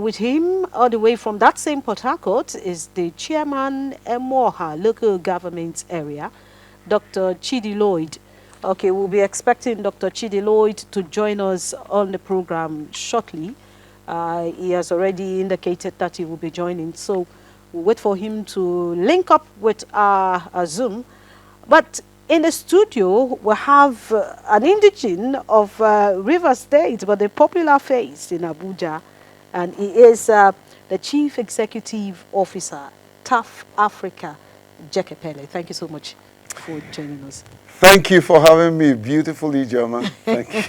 with him all the way from that same Port Harcourt is the chairman Emoha local government area, Dr. Chidi Lloyd. Okay, we'll be expecting Dr. Chidi Lloyd to join us on the program shortly. He has already indicated that he will be joining, so we'll wait for him to link up with our Zoom. But in the studio, we have an indigene of River State, but a popular face in Abuja, and he is the Chief Executive Officer, TAF Africa, Jekepele. Thank you so much for joining us. Thank you for having me, beautifully, German. Thank you.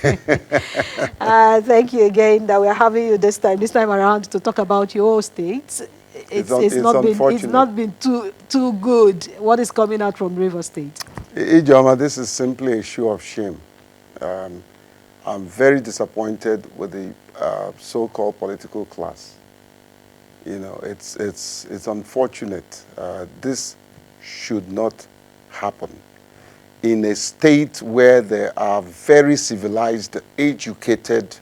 Thank you again that we're having you this time around to talk about your state. It's not been too good. What is coming out from River State? Ijoma, this is simply a show of shame. I'm very disappointed with the so-called political class. You know, it's unfortunate. This should not happen in a state where there are very civilized, educated,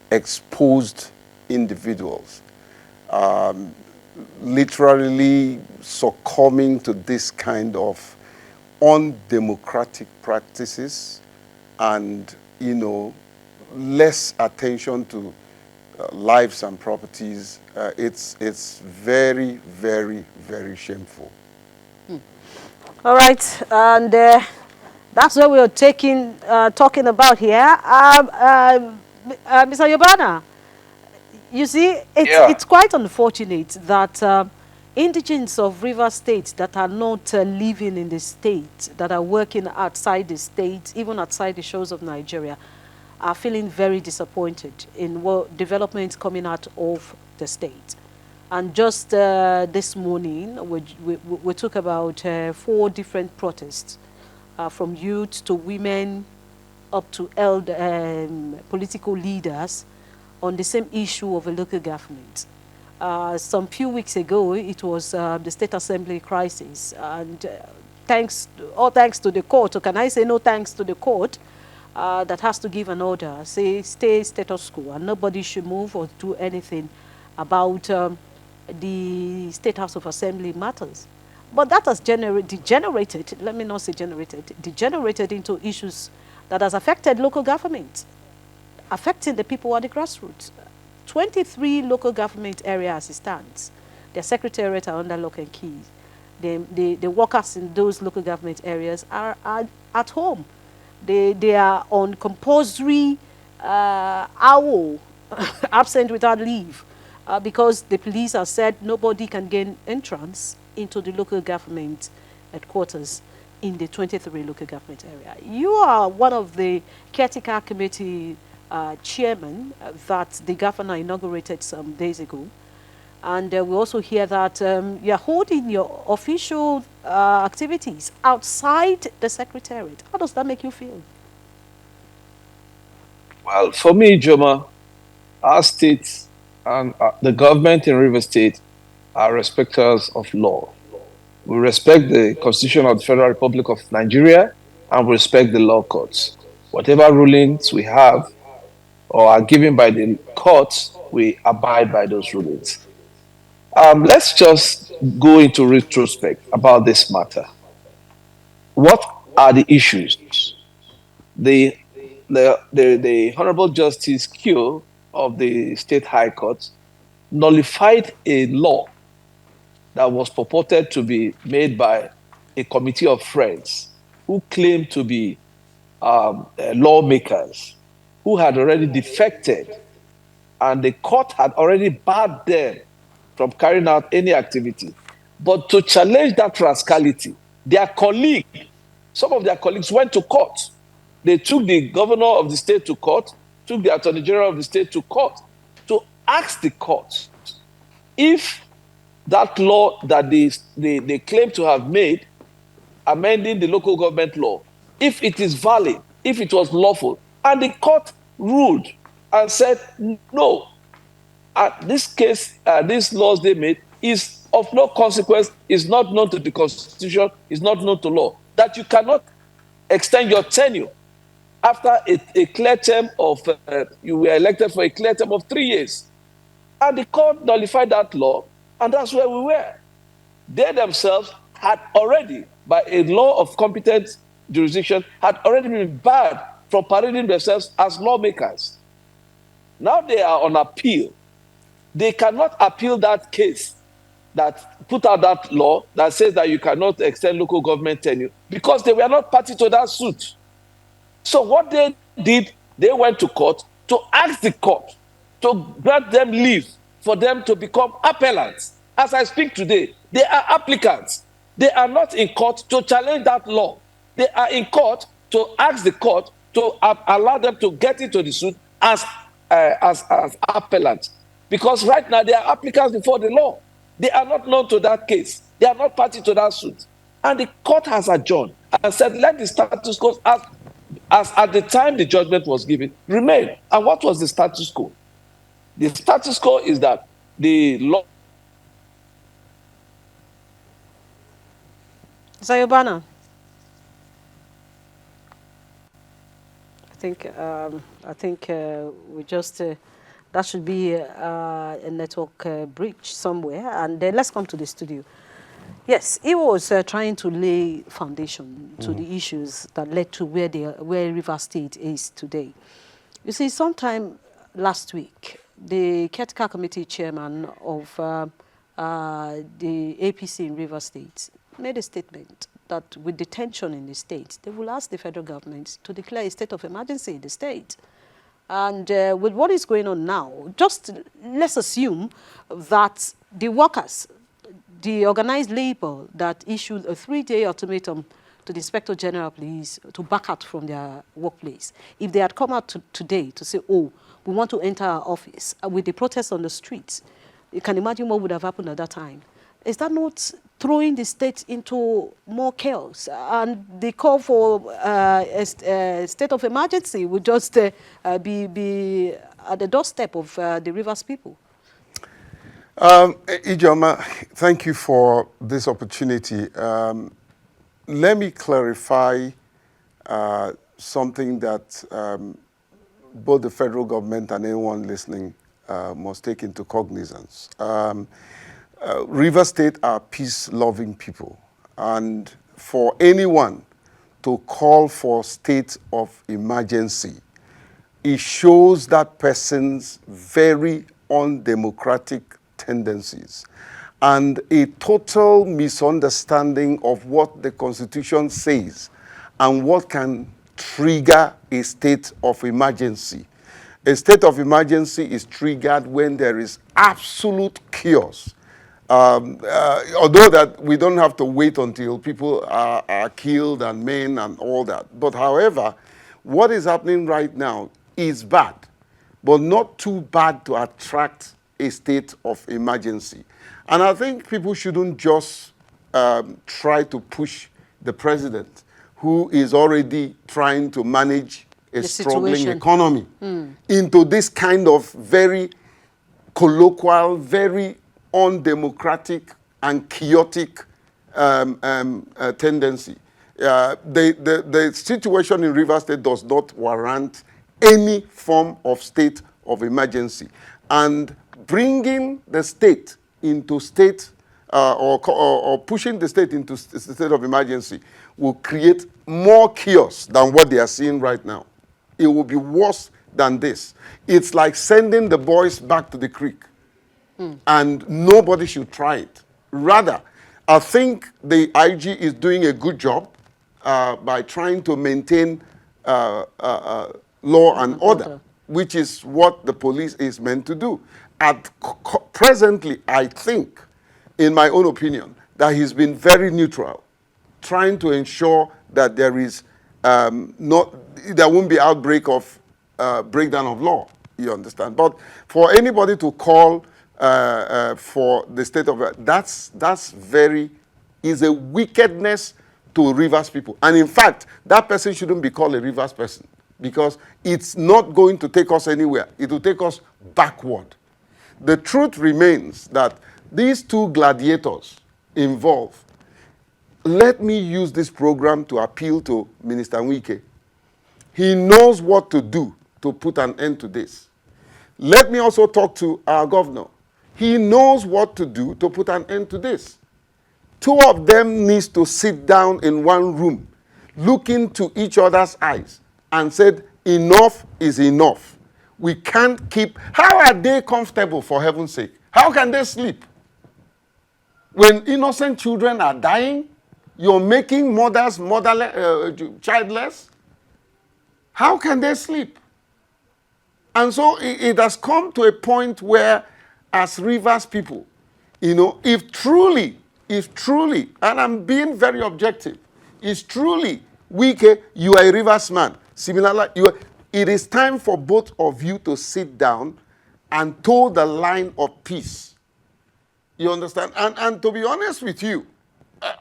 exposed individuals. Literally succumbing to this kind of undemocratic practices and, you know, less attention to lives and properties. It's very, very, very shameful. All right, and that's what we're talking about here. Mr. Yobana, you see, it's quite unfortunate that indigents of River State that are not living in the state, that are working outside the state, even outside the shores of Nigeria, are feeling very disappointed in what developments coming out of the state. And just this morning, we talk about 4 different protests, from youth to women up to political leaders on the same issue of a local government. Some few weeks ago, it was the State Assembly crisis, and thanks to the court, or can I say no thanks to the court, that has to give an order, say stay status quo, and nobody should move or do anything about the State House of Assembly matters. But that has degenerated, let me not say generated, degenerated into issues that has affected local government, affecting the people at the grassroots. 23 local government areas it stands. Their secretariat are under lock and key. The workers in those local government areas are at home. They are on compulsory hour, absent without leave, because the police have said nobody can gain entrance into the local government headquarters in the 23 local government area. You are one of the caretaker committee chairman that the governor inaugurated some days ago. And we also hear that you're holding your official activities outside the secretariat. How does that make you feel? Well, for me, Joma, our state and the government in River State are respecters of law. We respect the Constitution of the Federal Republic of Nigeria, and we respect the law courts. Whatever rulings we have or are given by the courts, we abide by those rulings. Let's just go into retrospect about this matter. What are the issues? The Honorable Justice Q of the State High Court nullified a law that was purported to be made by a committee of friends who claimed to be lawmakers who had already defected, and the court had already barred them from carrying out any activity. But to challenge that rascality, some of their colleagues went to court. They took the governor of the state to court, took the attorney general of the state to court to ask the court if that law that they claim to have made, amending the local government law, if it is valid, if it was lawful. And the court ruled and said, no, this case, these laws they made is of no consequence, is not known to the Constitution, is not known to law, that you cannot extend your tenure after a clear term of, you were elected for a clear term of 3 years. And the court nullified that law, and that's where we were. They themselves had already, by a law of competent jurisdiction, had already been barred from parading themselves as lawmakers. Now they are on appeal. They cannot appeal that case that put out that law that says that you cannot extend local government tenure because they were not party to that suit. So what they did, they went to court to ask the court to grant them leave for them to become appellants. As I speak today, they are applicants. They are not in court to challenge that law. They are in court to ask the court to allow them to get into the suit as appellants. Because right now they are applicants before the law. They are not known to that case. They are not party to that suit. And the court has adjourned and said, let the status quo, as at the time the judgment was given, remain. And what was the status quo? The status quo is that the law. Sayobana. I think we just that should be a network breach somewhere. And let's come to the studio. Yes, he was trying to lay foundation to the issues that led to where River State is today. You see, sometime last week, the caretaker committee chairman of the APC in River State made a statement that with the tension in the state, they will ask the federal government to declare a state of emergency in the state. And with what is going on now, just let's assume that the workers, the organized labor that issued a 3-day ultimatum to the Inspector General of Police to back out from their workplace, if they had come out today to say, oh, we want to enter our office, with the protests on the streets, you can imagine what would have happened at that time. Is that not throwing the state into more chaos? And the call for a state of emergency would just be at the doorstep of the Rivers people. Ijoma, thank you for this opportunity. Let me clarify something that both the federal government and anyone listening must take into cognizance. River State are peace-loving people, and for anyone to call for state of emergency, it shows that person's very undemocratic tendencies and a total misunderstanding of what the Constitution says and what can trigger a state of emergency. A state of emergency is triggered when there is absolute chaos. Although that we don't have to wait until people are killed and men and all that. But however, what is happening right now is bad, but not too bad to attract a state of emergency. And I think people shouldn't just try to push the president, who is already trying to manage a struggling economy, into this kind of very colloquial, very undemocratic and chaotic tendency. The situation in River State does not warrant any form of state of emergency. And bringing the state into state or pushing the state into state of emergency will create more chaos than what they are seeing right now. It will be worse than this. It's like sending the boys back to the creek. And nobody should try it. Rather, I think the IG is doing a good job by trying to maintain law and order, which is what the police is meant to do. Presently, I think, in my own opinion, that he's been very neutral, trying to ensure that there is there won't be outbreak of breakdown of law. You understand? But for anybody to call for the state of is a wickedness to Rivers people. And in fact, that person shouldn't be called a Rivers person, because it's not going to take us anywhere. It will take us backward. The truth remains that these two gladiators involved. Let me use this program to appeal to Minister Wike. He knows what to do to put an end to this. Let me also talk to our governor, He knows what to do to put an end to this. Two of them needs to sit down in one room, look into each other's eyes, and said, enough is enough. We can't keep... How are they comfortable, for heaven's sake? How can they sleep? When innocent children are dying, you're making mothers childless. How can they sleep? And so it has come to a point where, as Rivers people, if truly, and I'm being very objective, is truly, Wike, you are a Rivers man. Similarly, it is time for both of you to sit down and toe the line of peace. You understand? And to be honest with you,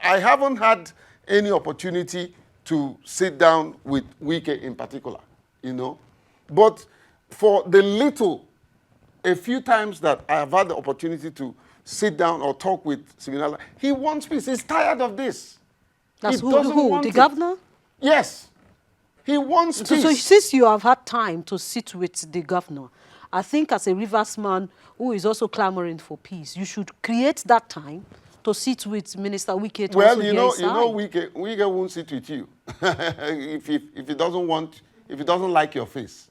I haven't had any opportunity to sit down with Wike in particular, But for the little, a few times that I have had the opportunity to sit down or talk with Siminala, he wants peace. He's tired of this. That's who? The governor? Yes. He wants peace. So since you have had time to sit with the governor, I think as a Rivers man who is also clamoring for peace, you should create that time to sit with Minister Wike. Well, Wike won't sit with you if he doesn't like your face.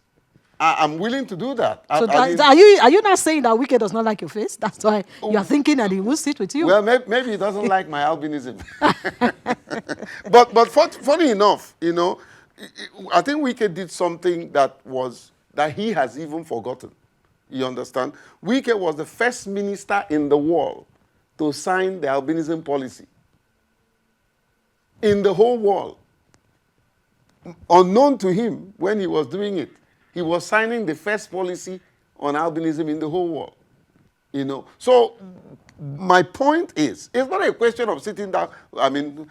I'm willing to do that. So are you not saying that Wike does not like your face? That's why you are thinking that he won't sit with you. Well, maybe he doesn't like my albinism. but funny enough, I think Wike did something that he has even forgotten. You understand? Wike was the first minister in the world to sign the albinism policy. In the whole world. Unknown to him when he was doing it. He was signing the first policy on albinism in the whole world. So my point is, it's not a question of sitting down. I mean,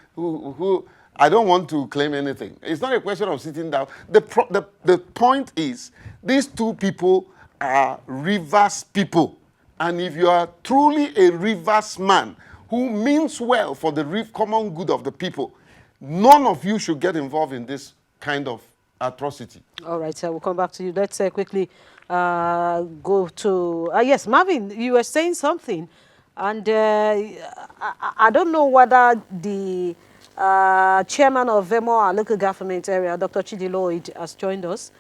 I don't want to claim anything. It's not a question of sitting down. The point is, these two people are Rivers people. And if you are truly a Rivers man who means well for the common good of the people, none of you should get involved in this kind of atrocity. All right, so we'll come back to you. Let's quickly go to... yes, Marvin, you were saying something. And I don't know whether the chairman of Vemo, our local government area, Dr. Chidi Lloyd, has joined us.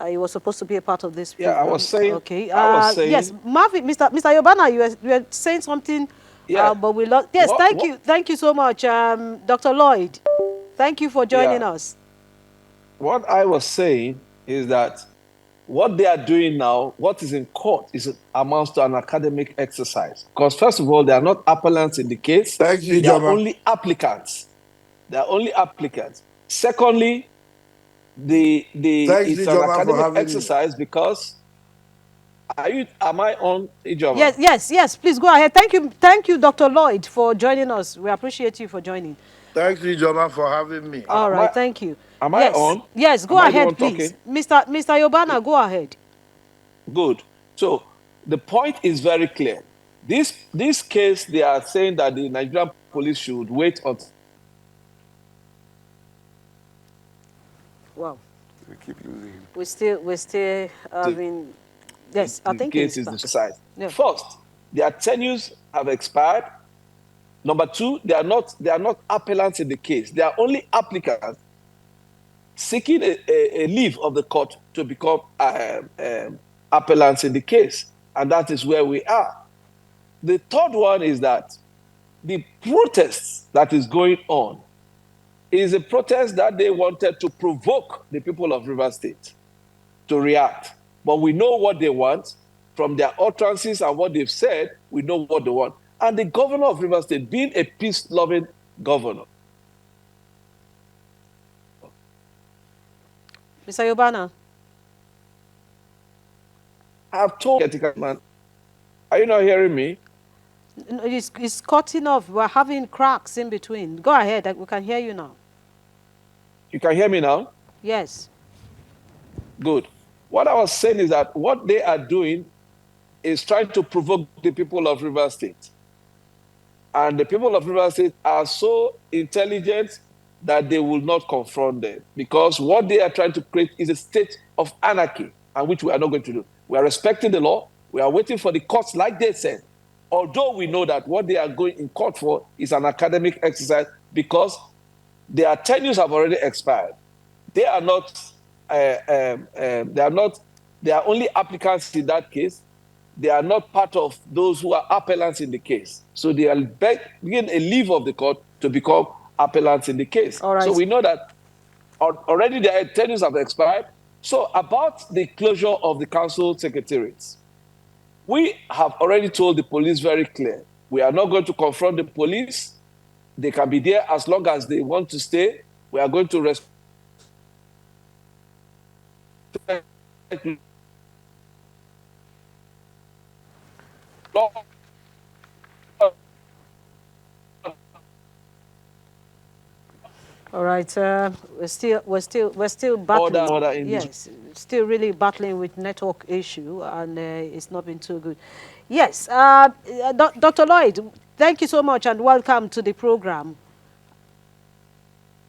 He was supposed to be a part of this program. Yeah, I was saying... Okay. I was saying... Yes, Marvin, Mr. Yobana, you were saying something, but we lost... Yes, thank you. Thank you so much, Dr. Lloyd. Thank you for joining us. What I was saying is that what they are doing now, what is in court, amounts to an academic exercise. Because first of all, they are not appellants in the case. Thank you, they are only applicants. They are only applicants. Secondly, it's an academic exercise because... Am I on, Ijoma? Yes, please go ahead. Thank you, Dr. Lloyd, for joining us. We appreciate you for joining. Thanks, Ijoma, for having me. All right, thank you. Am I on? Yes, go ahead, please. Mr. Yobana, go ahead. Good. So the point is very clear. This case, they are saying that the Nigerian police should wait until... Wow. We keep losing him. We're still having... Yes, I think the case is decided. Yeah. First, their tenures have expired. Number two, they are not appellants in the case. They are only applicants seeking a leave of the court to become appellants in the case. And that is where we are. The third one is that the protest that is going on is a protest that they wanted to provoke the people of Rivers State to react. But we know what they want. From their utterances and what they've said, we know what they want. And the governor of Rivers State, being a peace-loving governor. Mr. Yobana. I've told man. Are you not hearing me? It's cutting off. We're having cracks in between. Go ahead. We can hear you now. You can hear me now? Yes. Good. What I was saying is that what they are doing is trying to provoke the people of Rivers State. And the people of Rivers State are so intelligent that they will not confront them. Because what they are trying to create is a state of anarchy, and which we are not going to do. We are respecting the law. We are waiting for the courts, like they said, although we know that what they are going in court for is an academic exercise because their tenures have already expired. They are not, they are only applicants in that case. They are not part of those who are appellants in the case. So they are being a leave of the court to become appellants in the case. All right. So we know that already their tenures have expired. So about the closure of the council secretariats, we have already told the police very clear, we are not going to confront the police. They can be there as long as they want to stay. We are going to respect law. All right, we're still battling. Order yes, still really battling with network issue, and it's not been too good. Yes, Dr. Lloyd, thank you so much, and welcome to the program.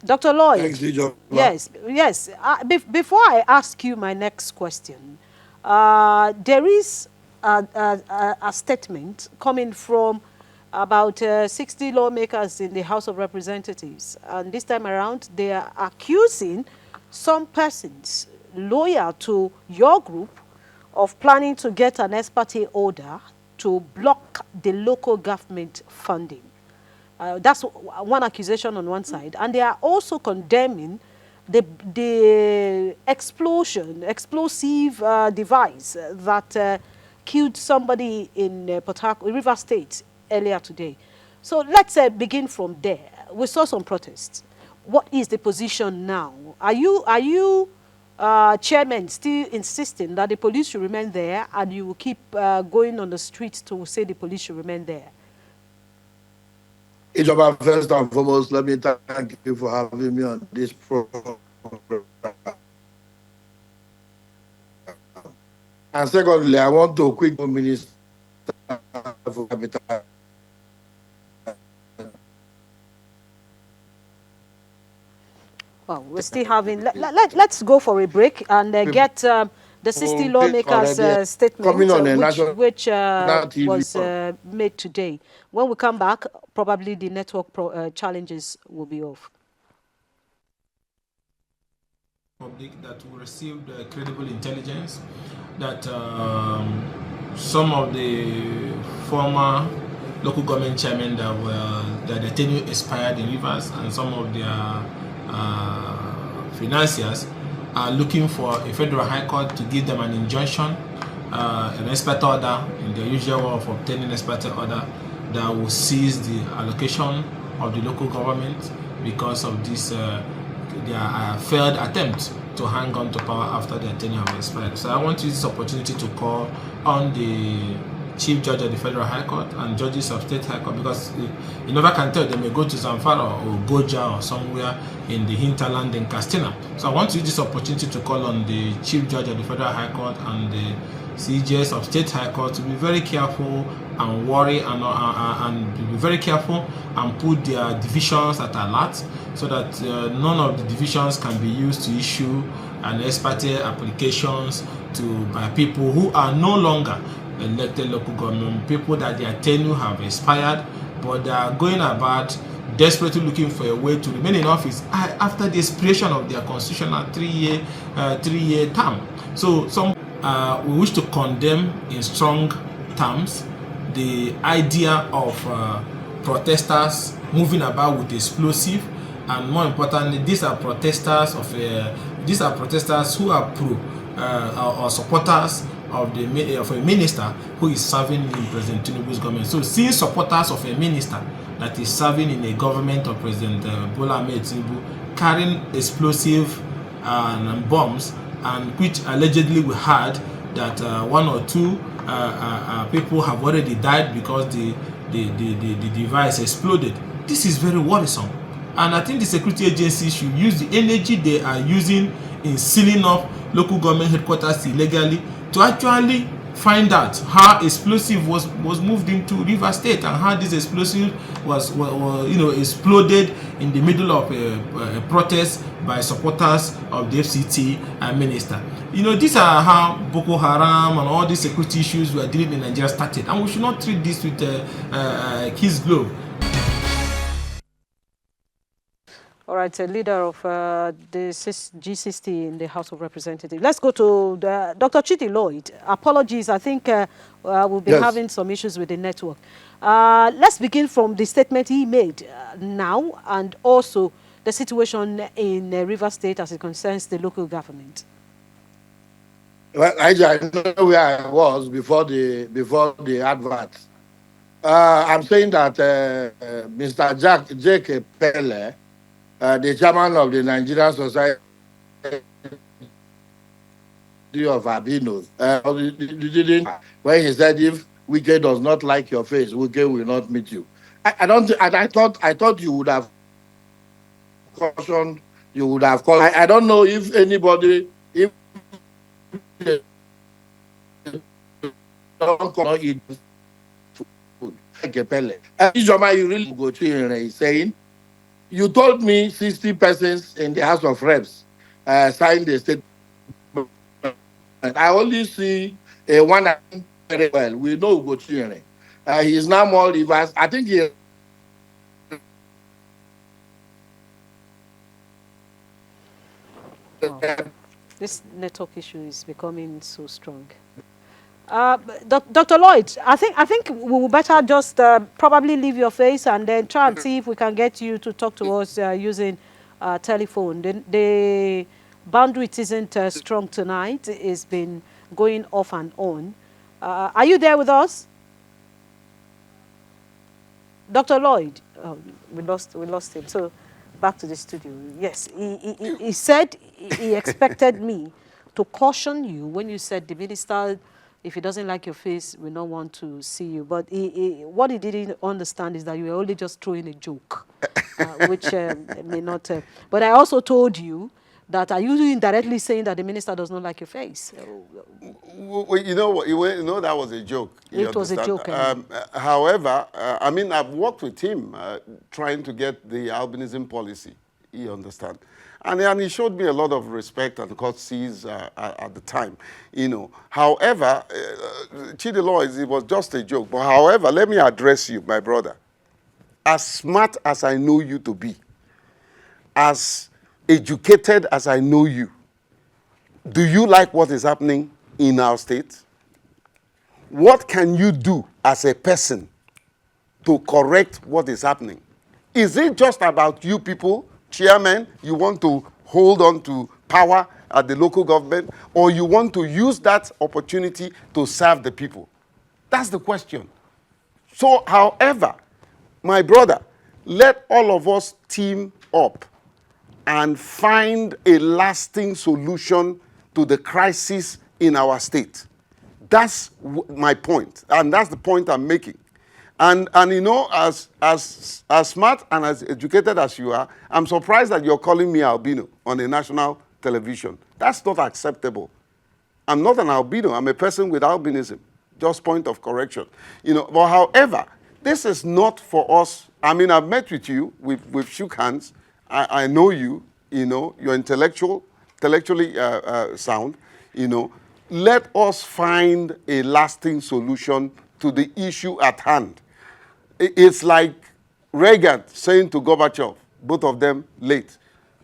Dr. Lloyd. Thanks, Joe. Yes. Before I ask you my next question, there is a statement coming from about 60 lawmakers in the House of Representatives. And this time around, they are accusing some persons loyal to your group of planning to get an ex parte order to block the local government funding. That's one accusation on one side. And they are also condemning the explosive device that killed somebody in Port Harcourt, River State, earlier today. So let's begin from there. We saw some protests. What is the position now? Are you chairman still insisting that the police should remain there, and you will keep going on the streets to say the police should remain there? Ijoma, first and foremost, let me thank you for having me on this program. And secondly, I want to quick minister for capital. Well, we're still having. Let's go for a break and get the 60 lawmakers' statement, which was made today. When we come back, probably the network challenges will be off. Public that we received credible intelligence that some of the former local government chairmen that their tenure expired in Rivers, and some of their financiers are looking for a federal high court to give them an injunction, an ex parte order in the usual way of obtaining an ex parte order that will seize the allocation of the local government because of this their failed attempt to hang on to power after their tenure has expired. So I want to use this opportunity to call on the Chief Judge of the Federal High Court and judges of State High Court, because you never can tell, they may go to Zamfara or Goja or somewhere in the hinterland in Castina. So I want to use this opportunity to call on the Chief Judge of the Federal High Court and the CJs of State High Court to be very careful and worry and be very careful and put their divisions at alert, so that none of the divisions can be used to issue an ex parte applications by people who are no longer elected local government, people that their tenure have expired, but they are going about desperately looking for a way to remain in office after the expiration of their constitutional three-year term. So we wish to condemn in strong terms the idea of protesters moving about with explosive, and more importantly, these are protesters who are or supporters of a minister who is serving in President Tinubu's government. So seeing supporters of a minister that is serving in a government of President Bola Ahmed Tinubu carrying explosive and bombs, and which allegedly we heard that one or two people have already died because the device exploded. This is very worrisome, and I think the security agencies should use the energy they are using in sealing up local government headquarters illegally to actually find out how explosive was moved into River State and how this explosive was exploded in the middle of a protest by supporters of the FCT minister. These are how Boko Haram and all these security issues we are dealing in Nigeria started, and we should not treat this with kids glove. All right, a leader of the G60 in the House of Representatives. Let's go to Dr. Chidi Lloyd. Apologies, I think we'll be having some issues with the network. Let's begin from the statement he made now, and also the situation in River State as it concerns the local government. Well, I know where I was before the advert. I'm saying that Mr. Jake Pele, the chairman of the Nigerian Society of Albinos, when he said, if Wike does not like your face, Wike will not meet you. I thought you would have cautioned. You would have called. I don't know if anybody, if don't call eat food. You really go to him saying, you told me 60 persons in the House of Reps signed the statement. I only see one very well. We know Ugochinyere. He is now more reversed. I think he. This network issue is becoming so strong. Dr. Lloyd, I think we will better just probably leave your face and then try and see if we can get you to talk to us using telephone. The bandwidth isn't strong tonight. It's been going off and on. Are you there with us? Dr. Lloyd? Oh, we lost him. So back to the studio. Yes, he said he expected me to caution you when you said the minister, if he doesn't like your face, we don't want to see you. But what he didn't understand is that you were only just throwing a joke, which may not. But I also told you that are you indirectly saying that the minister does not like your face? Well, you know that was a joke. It was a joke. However, I mean, I've worked with him trying to get the albinism policy. You understand? And he showed me a lot of respect and courtesies at the time, However, Chidi Lloyd, it was just a joke. But however, let me address you, my brother. As smart as I know you to be, as educated as I know you, do you like what is happening in our state? What can you do as a person to correct what is happening? Is it just about you people, chairman, you want to hold on to power at the local government, or you want to use that opportunity to serve the people? That's the question. So, however, my brother, let all of us team up and find a lasting solution to the crisis in our state. That's my point, and that's the point I'm making. And as smart and as educated as you are, I'm surprised that you're calling me albino on a national television. That's not acceptable. I'm not an albino. I'm a person with albinism. Just point of correction. But however, this is not for us. I mean, I've met with you. We've shook hands. I know you. You're intellectually sound. Let us find a lasting solution to the issue at hand. It's like Reagan saying to Gorbachev, both of them late,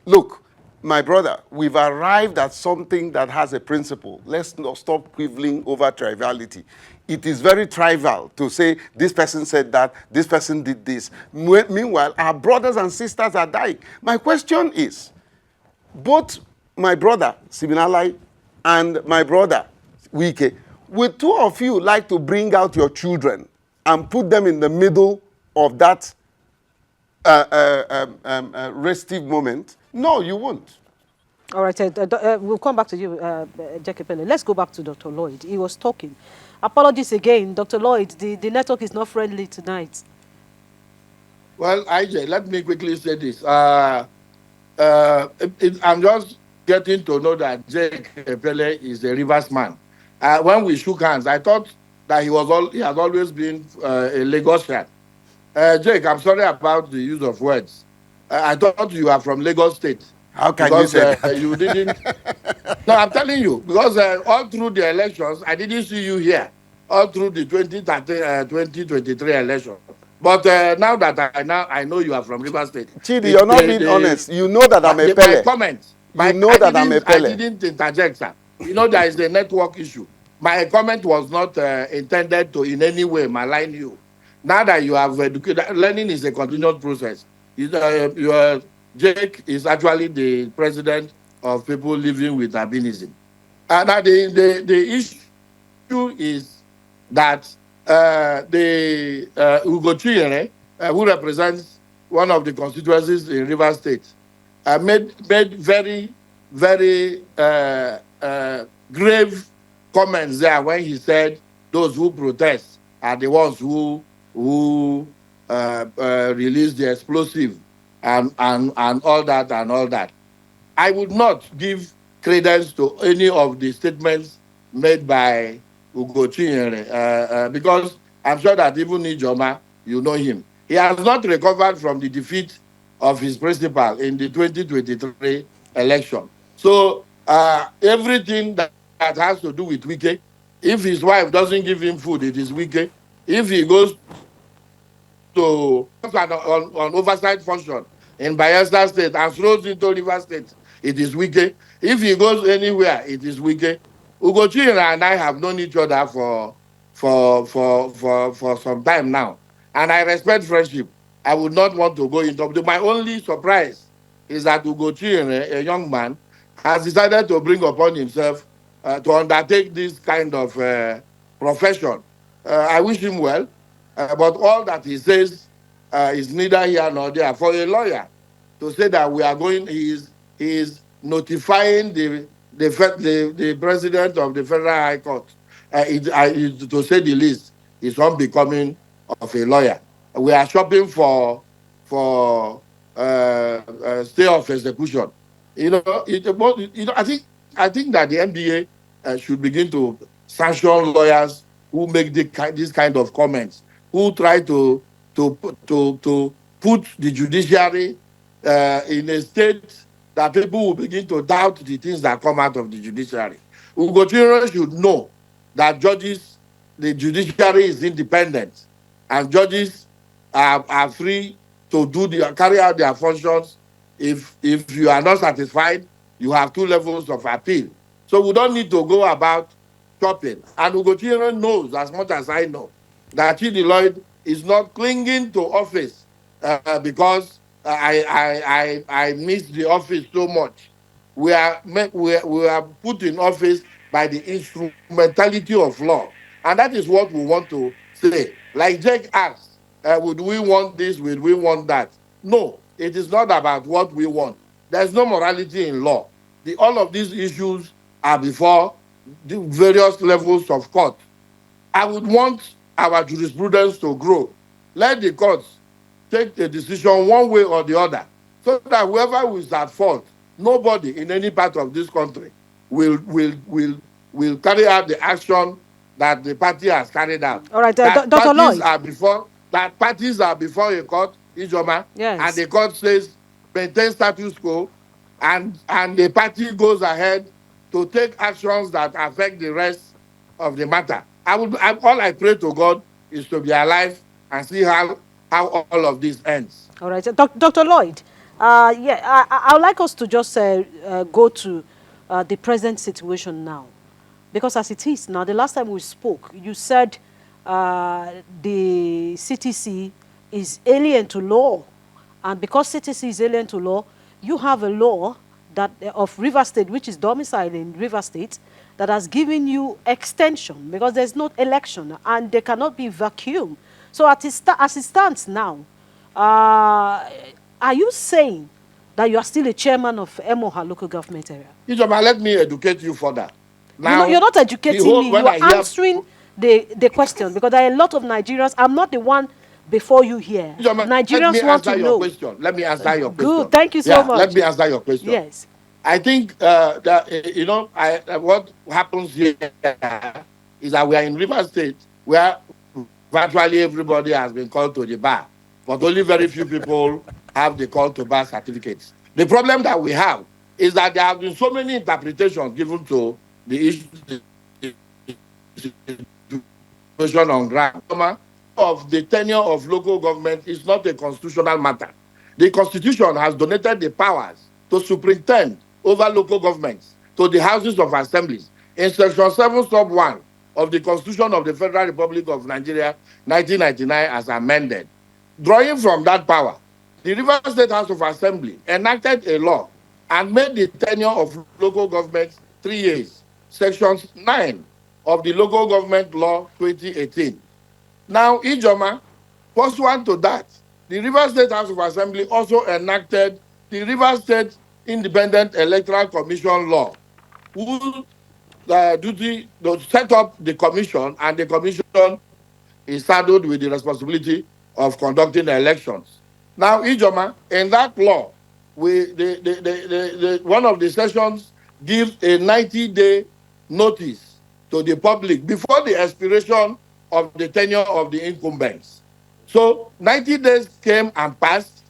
look, my brother, we've arrived at something that has a principle. Let's not stop quibbling over triviality. It is very trivial to say this person said that, this person did this. Meanwhile, our brothers and sisters are dying. My question is, both my brother, Siminalai, and my brother, Wike, would two of you like to bring out your children and put them in the middle of that restive moment? No, you won't. All right, we'll come back to you, Jackie Pele. Let's go back to Dr. Lloyd. He was talking. Apologies again, Dr. Lloyd. The network is not friendly tonight. Well, IJ, let me quickly say this. I'm just getting to know that Jake Pele is a Rivers man. When we shook hands, I thought that he has always been a Lagosian. Jake, I'm sorry about the use of words. I thought you are from Lagos State How can you because say that? you didn't. No, I'm telling you, because all through the elections, I didn't see you here, all through the 2023 election. But now that I know you are from River State, Chidi, you're not being honest. You know that I'm a my Pele. comment, You know that I'm a I Pele. didn't interject, sir. You know there is a network issue. My comment was not intended to in any way malign you. Now that you have educated, learning is a continuous process. Jake is actually the president of people living with albinism. And now the issue is that the Ugo Chinyere, who represents one of the constituencies in River State, made very, very grave comments there when he said those who protest are the ones who release the explosive and all that and all that. I would not give credence to any of the statements made by Ugo Chinyere because I'm sure that even Ijoma, you know him. He has not recovered from the defeat of his principal in the 2023 election. So everything that has to do with Wike, if his wife doesn't give him food, it is Wike. If he goes to on oversight function in Bayelsa State and throws into River State, it is Wike. If he goes anywhere, it is Wike. Ugochi and I have known each other for some time now, and I respect friendship. I would not want to go into. My only surprise is that Ugochi, a young man, has decided to bring upon himself to undertake this kind of profession. I wish him well. But all that he says is neither here nor there. For a lawyer to say that we are going, he is notifying the president of the Federal High Court, to say the least, is unbecoming of a lawyer. We are shopping for stay of execution. I think that the NBA should begin to sanction lawyers who make this kind of comments, who try to put the judiciary in a state that people will begin to doubt the things that come out of the judiciary. Ugo should know that the judiciary is independent, and judges are free to carry out their functions. If you are not satisfied, you have two levels of appeal. So we don't need to go about shopping. And Ugo knows, as much as I know, that Chidi Lloyd is not clinging to office because I miss the office so much. We are put in office by the instrumentality of law, and that is what we want to say. Like Jake asked, would we want this? Would we want that? No, it is not about what we want. There's no morality in law. All of these issues are before the various levels of court. I would want our jurisprudence to grow. Let the courts take the decision one way or the other, so that whoever is at fault, nobody in any part of this country will carry out the action that the party has carried out. All right, Dr. Lloyd. Parties are before a court, Ijoma, yes, and the court says maintain status quo, and the party goes ahead to take actions that affect the rest of the matter. All I pray to God is to be alive and see how all of this ends. All right, Dr. Lloyd. I would like us to just go to the present situation now, because as it is now, the last time we spoke, you said the CTC is alien to law, and because CTC is alien to law, you have a law that of River State, which is domiciled in River State, that has given you extension because there's no election and there cannot be vacuum. So as it stands now, are you saying that you are still a chairman of Emoha local government area? Ijoma, let me educate you further. Now, you're not educating me, you are answering the question, because there are a lot of Nigerians. I'm not the one before you here. Ijoma, Nigerians want to know. Let me answer your question. Good, thank you so much. Let me answer your question. Yes. I think that what happens here is that we are in River State where virtually everybody has been called to the bar, but only very few people have the call to bar certificates. The problem that we have is that there have been so many interpretations given to the issue on ground of the tenure of local government is not a constitutional matter. The Constitution has donated the powers to superintend over local governments to the houses of assemblies in Section 7, Sub 1 of the Constitution of the Federal Republic of Nigeria, 1999, as amended. Drawing from that power, the River State House of Assembly enacted a law and made the tenure of local governments 3 years. Section 9 of the Local Government Law 2018. Now, Ijoma, pursuant to that, the River State House of Assembly also enacted the River State Independent Electoral Commission Law, whose duty to set up the commission, and the commission is saddled with the responsibility of conducting the elections. Now, Ijoma, in that law, one of the sessions gives a 90-day notice to the public before the expiration of the tenure of the incumbents. So 90 days came and passed,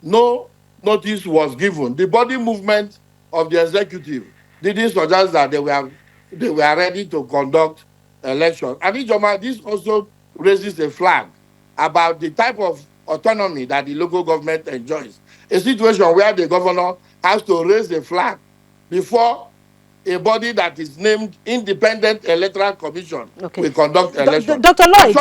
no notice was given. The body movement of the executive didn't suggest that they were ready to conduct elections. And Ijoma, this also raises a flag about the type of autonomy that the local government enjoys. A situation where the governor has to raise a flag before a body that is named Independent Electoral Commission will conduct elections. Dr. Lloyd,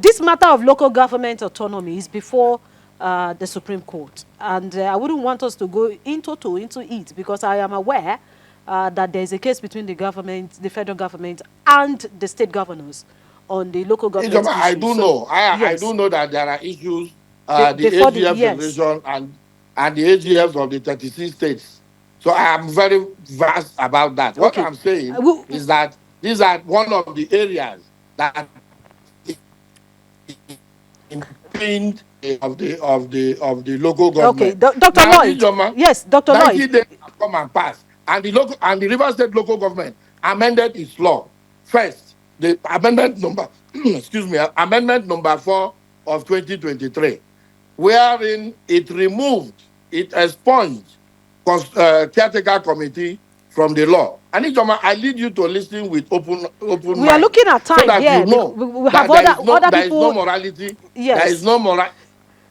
this matter of local government autonomy is before the Supreme Court, and I wouldn't want us to go into it, because I am aware that there is a case between the government, the federal government, and the state governors on the local government issues. I do know. I do know that there are issues. The AGF Federation and the AGFs of the 36 states. So I am very vast about that. What I'm saying is that these are one of the areas that impinged of the local government. Okay, Dr. Lloyd. Ijoma, yes, Dr. Lloyd. 90 days have come and passed, and the River State local government amended its law. First, the amendment number amendment number 4 of 2023, wherein it expunged caretaker committee from the law. And Ijoma, I lead you to listen with open mind. We are looking at time, so that you know we have other people. There is no morality. Yes.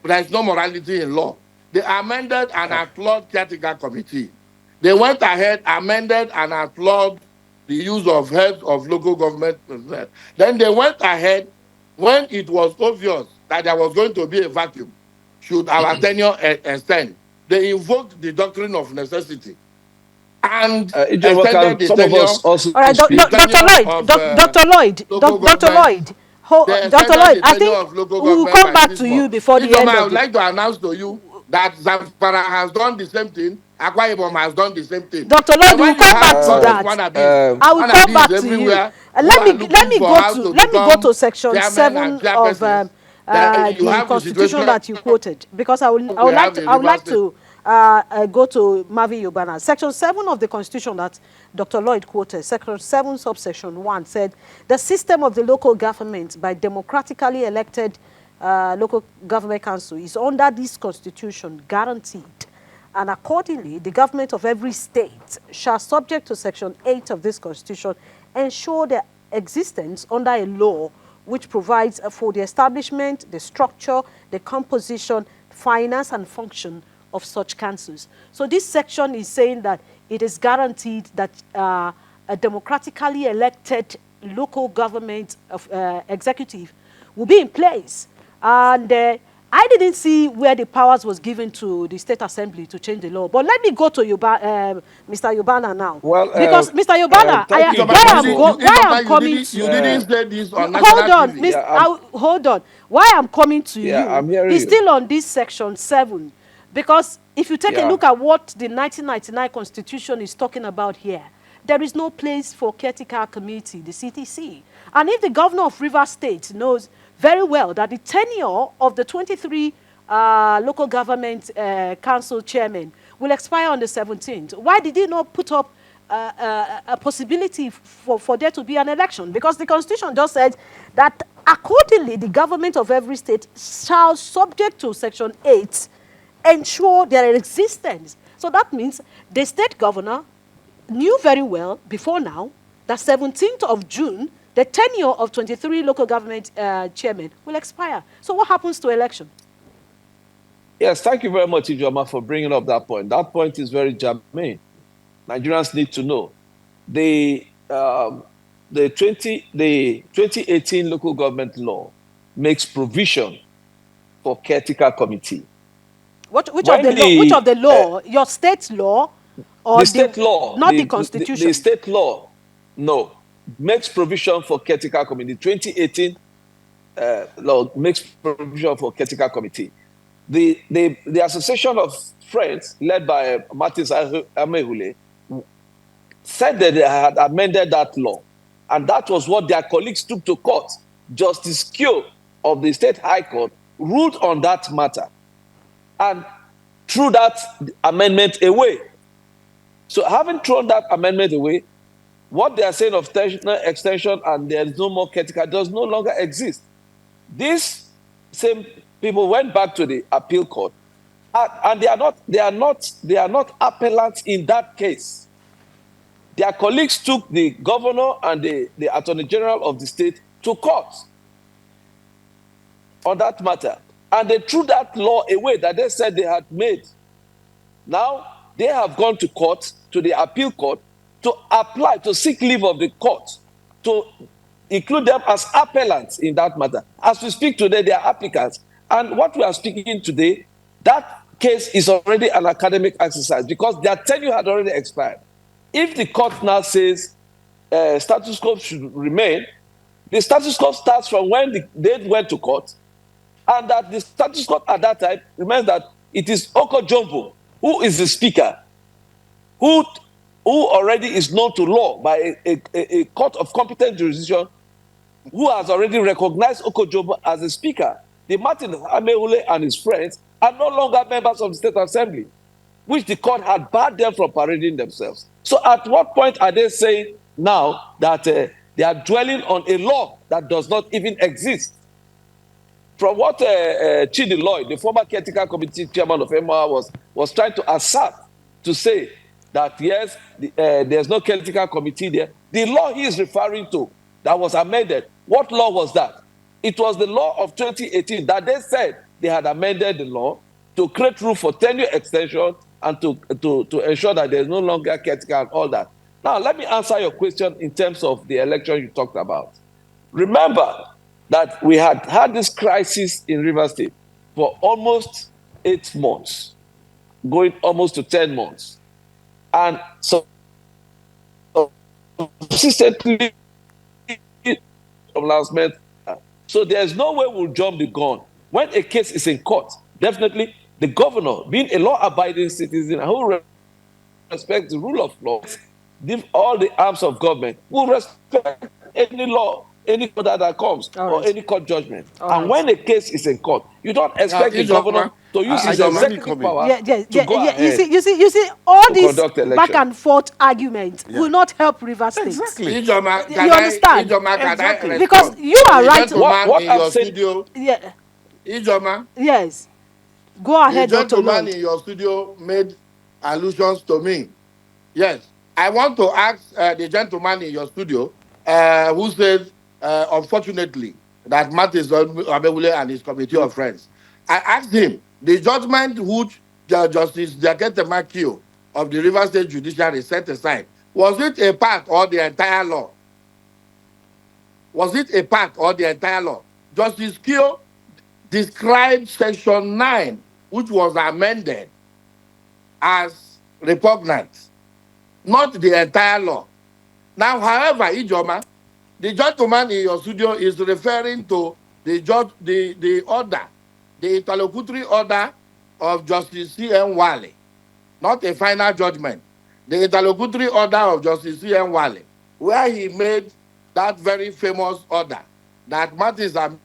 There is no morality in law. They amended and outlawed caretaker committee. They went ahead, amended and outlawed the use of heads of local government. Then they went ahead, when it was obvious that there was going to be a vacuum, should our tenure extend, they invoked the doctrine of necessity and extended the tenure. All right, Dr. Lloyd, I think we will come back to you before the end. I would like to announce to you that Zamfara has done the same thing. Akwa Ibom has done the same thing. Dr. Lloyd, we will come back to that. I will come back to you. Let me go to section 7 of the Constitution that you quoted, because I would like to go to Marvin Yobana. Section 7 of the Constitution that Dr. Lloyd quoted, Section 7, subsection 1, said, the system of the local government by democratically elected local government council is under this Constitution guaranteed. And accordingly, the government of every state shall, subject to Section 8 of this Constitution, ensure their existence under a law which provides for the establishment, the structure, the composition, finance, and function of such councils. So this section is saying that it is guaranteed that a democratically elected local government executive will be in place. And I didn't see where the powers was given to the State Assembly to change the law. But let me go to Mr. Yobana now. Well, because Mr. Yobana, why I'm coming to you. You didn't say this on national TV. Hold on. Why I'm coming to you is still on this section 7. Because if you take a look at what the 1999 Constitution is talking about here, there is no place for caretaker committee, the CTC. And if the governor of Rivers State knows very well that the tenure of the 23 local government council chairman will expire on the 17th. Why did he not put up a possibility for there to be an election? Because the constitution just said that accordingly, the government of every state shall, subject to section 8, ensure their existence. So that means the state governor knew very well before now that 17th of June, the tenure of 23 local government chairmen will expire. So what happens to election? Yes, thank you very much, Ijoma, for bringing up that point. That point is very germane. Nigerians need to know. The 2018 local government law makes provision for caretaker committee. Which of the law? Your state law? Or the state law. Not the constitution. The state law, no, makes provision for caretaker committee. 2018 law makes provision for caretaker committee. The Association of Friends, led by Martin Amehule, said that they had amended that law. And that was what their colleagues took to court. Justice Kyo of the State High Court ruled on that matter and threw that amendment away. So having thrown that amendment away, what they are saying of tenure extension and there is no more caretaker does no longer exist. These same people went back to the appeal court, and they are not appellants in that case. Their colleagues took the governor and the attorney general of the state to court on that matter, and they threw that law away that they said they had made. Now they have gone to court, to the appeal court, to apply, to seek leave of the court, to include them as appellants in that matter. As we speak today, they are applicants. And what we are speaking today, that case is already an academic exercise because their tenure had already expired. If the court now says status quo should remain, the status quo starts from when they went to court, and that the status quo at that time remains that it is Oko Jumbo, who is the speaker, who already is known to law by a court of competent jurisdiction, who has already recognized Oko Jumbo as a speaker. The Martin Amehule and his friends are no longer members of the State Assembly, which the court had barred them from parading themselves. So at what point are they saying now that they are dwelling on a law that does not even exist? From what Chidi Lloyd, the former caretaker committee chairman of MR, was trying to assert, to say that yes, there's no caretaker committee there. The law he is referring to that was amended, what law was that? It was the law of 2018 that they said they had amended the law to create room for tenure extension and to ensure that there's no longer caretaker and all that. Now, let me answer your question in terms of the election you talked about. Remember that we had this crisis in Rivers State for almost 8 months, going almost to 10 months. And so consistently announcement. So there's no way we'll jump the gun. When a case is in court, definitely the governor, being a law-abiding citizen who respects the rule of law, all the arms of government, will respect any law, any order that comes, or any court judgment. And when a case is in court, you don't expect the governor to use his executive power to go ahead. You see, all these back and forth arguments will not help Rivers State. Exactly. You understand? Exactly. Because you are right. What in your studio? Yeah. Ijoma. Yes. Go ahead, the Dr. gentleman Lloyd. in your studio made allusions to me. Yes. I want to ask the gentleman in your studio who said, unfortunately, that Martin Amehule and his committee of friends. I asked him, the judgment which Justice Jakete Makio of the Rivers State Judiciary set aside, was it a part or the entire law? Was it a part or the entire law? Justice Kyo described Section 9, which was amended, as repugnant, not the entire law. Now, however, Ijoma, the gentleman in your studio is referring to the order, the interlocutory order of Justice C.M. Wale, not a final judgment. The interlocutory order of Justice C.M. Wale, where he made that very famous order that Martin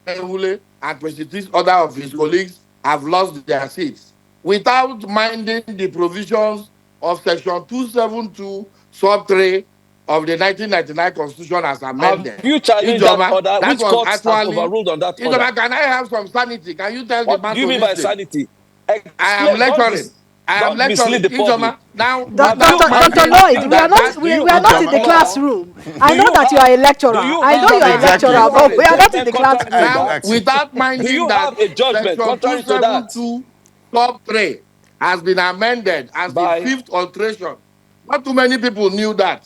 Amehule and 26 other of his colleagues have lost their seats without minding the provisions of Section 272, sub 3 of the 1999 Constitution as amended. Have you challenged that Ijoma, order? that Which was courts have actually... overruled on that order? Ijoma, can I have some sanity? Can you tell the What man do you to mean by listen? sanity? I am Explain. lecturing. I am Don't mislead lecturing. the public. Ijoma, now, Have you- Dr. have Dr. you Lloyd, think we are that- not do we you are not have in the law? classroom. I Do know you that you are a lecturer. do you I know have you are a Exactly. lecturer, but we are not in judgment the contrary to classroom. now, that? without Do minding you that have a judgment Section contrary to that? 272, sub 3 has been amended as the By 5th alteration. Not too many people knew that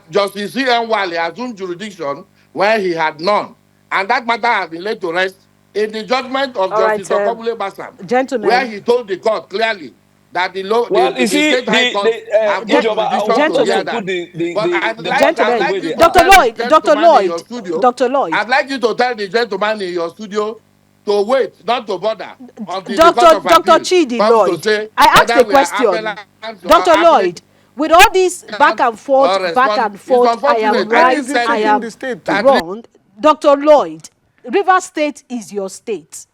Justice C.N. Wale assumed jurisdiction where he had none. And that matter has been laid to rest in the judgment of All right, Justice Okobule Bassam, where gentlemen. he told the court clearly that well, you the see, state high court have no Ijoma, I jurisdiction want to us hear to Gentlemen. put that. But the matter I'd the Gentlemen, way like they you to are. Dr. tell the Lloyd, Dr. gentleman in your Lloyd, studio, Dr. Lloyd, I'd like you to tell the gentleman in your studio to wait, not to bother, until the Court of Dr. Appeal Chidi comes to Lloyd. say I asked whether a we are question. appellants or Dr. applicants Lloyd, with all this back and or forth, respond. It's I am unfortunate. And right, is it I taking am the state to? That wrong. Dr. Lloyd, Rivers State is your state.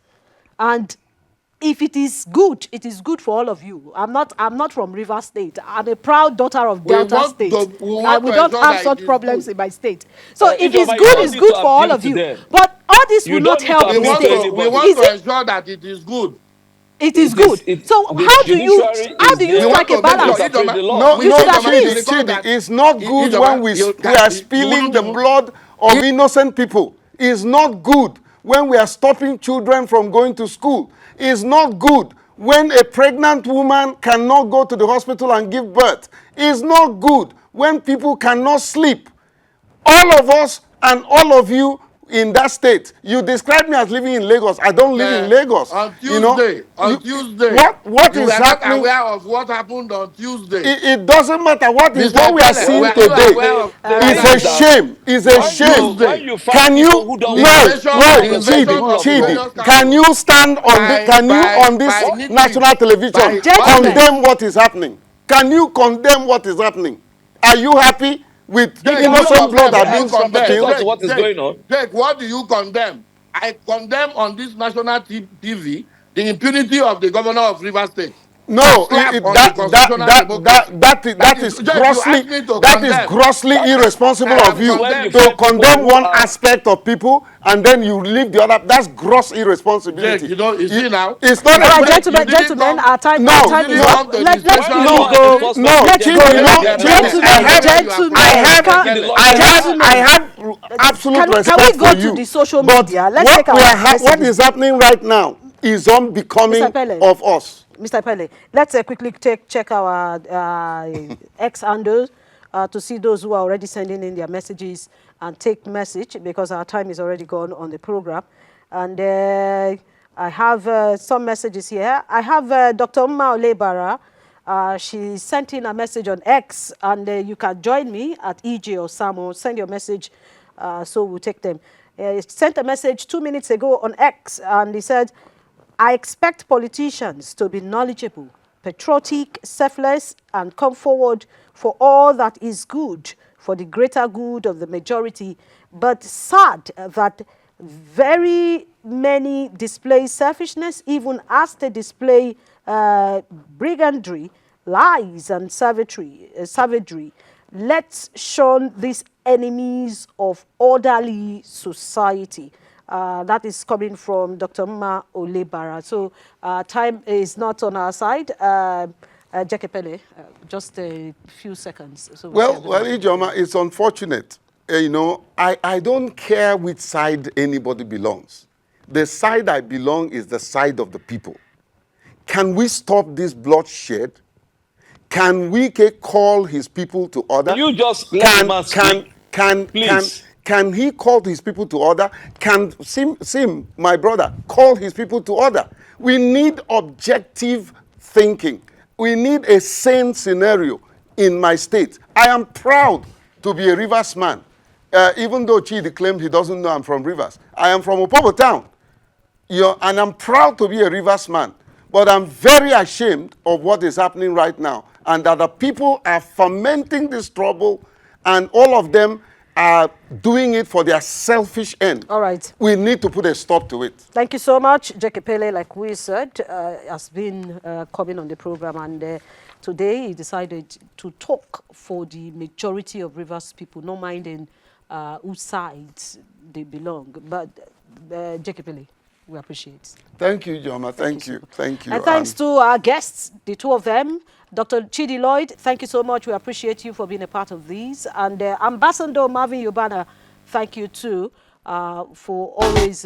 And if it is good for all of you. I'm not from Rivers State. I'm a proud daughter of Delta State. And we don't ensure have that such it is problems good. in my state. So if it's Ijoma, you good, don't it's need good to for all appeal of to you. them. But all this You will don't not need to help appeal the to state. anybody. We want Is to it? ensure that it is good. It is It is- good. it- So the how do you judiciary is there We want strike a to make sure balance? to interpret the law. No, You no, should at Chidi, least- Chidi, it's not good when we are spilling wouldn't the even... blood of innocent people. It's not good when we are stopping children from going to school. It's not good when a pregnant woman cannot go to the hospital and give birth. It's not good when people cannot sleep. All of us and all of you in that state, you describe me as living in Lagos. I don't live in Lagos. On You know, Tuesday, what you is were not happening? aware of what happened on Tuesday. It doesn't matter what Mr. we are Pele, seeing were you today. aware of It's thing a is that shame. It's a when shame. you find Can people you who don't Roy, the invasion Chidi, of the various can you stand on this by nitwits, national television Gentlemen. condemn what is happening? Can you condemn what is happening? Are you happy with Jake, innocent blood what that do you being condemn? spilled? That's what is going on. Jake, what do you condemn? I condemn on this national TV the impunity of the governor of Rivers State. No, Slap on the constitutional democracy. that is Jake, you grossly asked me to condemn. irresponsible I of have you condemned. you to find people condemn who one are- aspect of people and then you leave the other. That's gross irresponsibility. Jake, you see now? It's not All right, a gentlemen, our time No, is no, up. Let's quickly no, go. no, Let's Chidi, go. you know, I have absolute Can respect we go for to you. the social But media? Let's what take our what messages. is happening right now is unbecoming Mr. Pele. of us. Mr. Pele, let's quickly check our X handles to see those who are already sending in their messages and take message because our time is already gone on the program. And I have some messages here. I have Dr. Umma Olebara. She sent in a message on X, and you can join me at EJ or Samo. Send your message, so we'll take them. He sent a message 2 minutes ago on X, and he said, I expect politicians to be knowledgeable, patriotic, selfless, and come forward for all that is good, for the greater good of the majority. But sad that very many display selfishness, even as they display brigandry, lies, and savagery. Let's shun these enemies of orderly society. That is coming from Dr. Umma Olebara. So time is not on our side. Jeke Pele, just a few seconds. So Well, Ijoma, it's unfortunate. You know, I don't care which side anybody belongs. The side I belong is the side of the people. Can we stop this bloodshed? Can Wike call his people to order? You just let the man speak. Please. Can he call his people to order? Can Sim, my brother, call his people to order? We need objective thinking. We need a sane scenario in my state. I am proud to be a Rivers man. Even though Chidi claimed he doesn't know I'm from Rivers. I am from Opobo town. And I'm proud to be a Rivers man. But I'm very ashamed of what is happening right now. And that the people are fomenting this trouble and all of them are doing it for their selfish end. All right. We need to put a stop to it. Thank you so much. Jekepele, like we said, has been coming on the program, and today he decided to talk for the majority of Rivers people, not minding whose sides they belong. But Jekepele, we appreciate. Thank you, Joma. Thank you. Thank you. And thanks to our guests, the two of them. Dr. Chidi Lloyd, thank you so much. We appreciate you for being a part of these. And Ambassador Marvin Yobana, thank you too for always